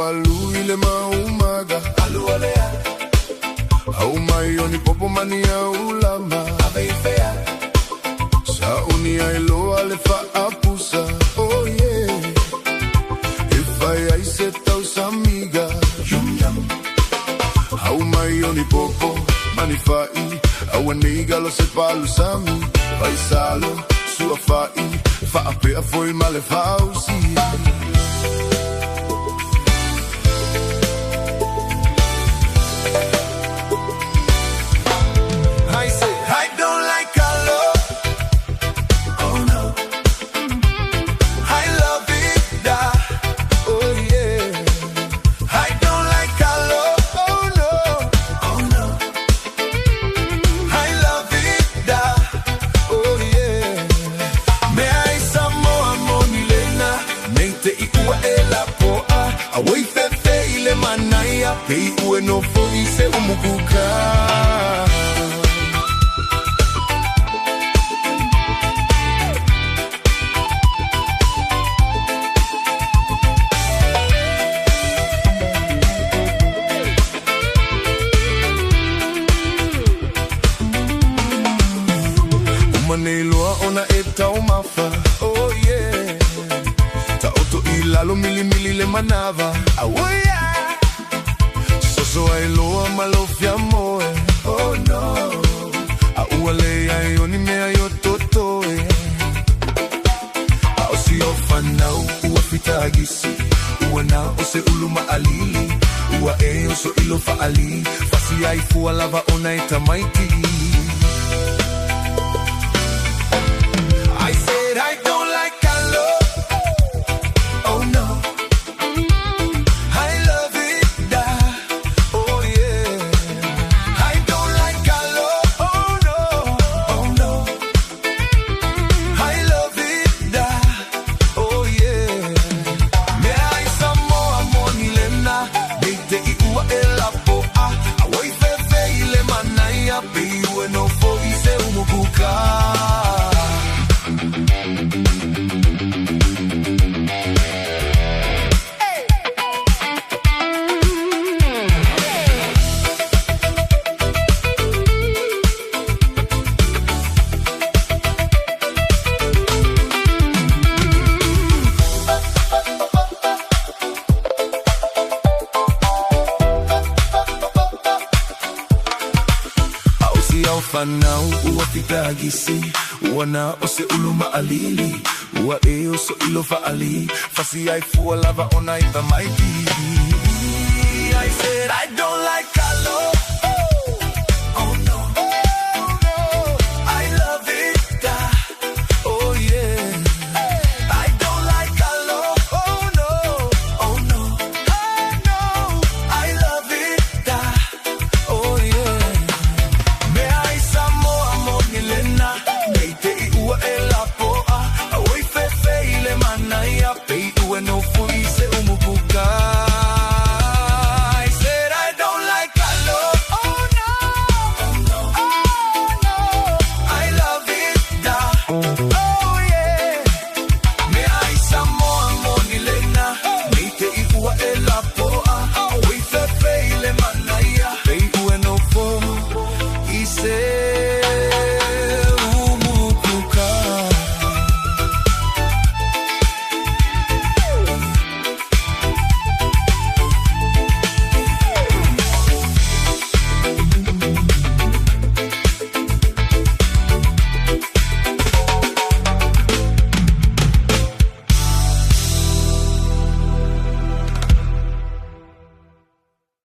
alu ile maumaga alu olea au maioni popo mania ulama aveifea sauni ailo alefa apusa oh yeah ifai seta usamiga yum yum au maioni popo manifai au aniga lo sepalu sami paisalo suafai fa apea foi malefausi. Pei ue no foi se umukuka Umaneloa ona eta umafa oh yeah ta auto ilalo milimili le manava oh yeah so I loa malofia moe oh no auale ai oni mea yo totoe au si ofanau uafita gisi uana ose uluma alili ua e oso ilofa ali fasi ai fua lava ona itamaiti. I said I don't like kalo oh no Fanau uafita gisi uana ose uluma alili ua e oso ilofa ali fasi ai fua lava ona ita mighty. I said I don't like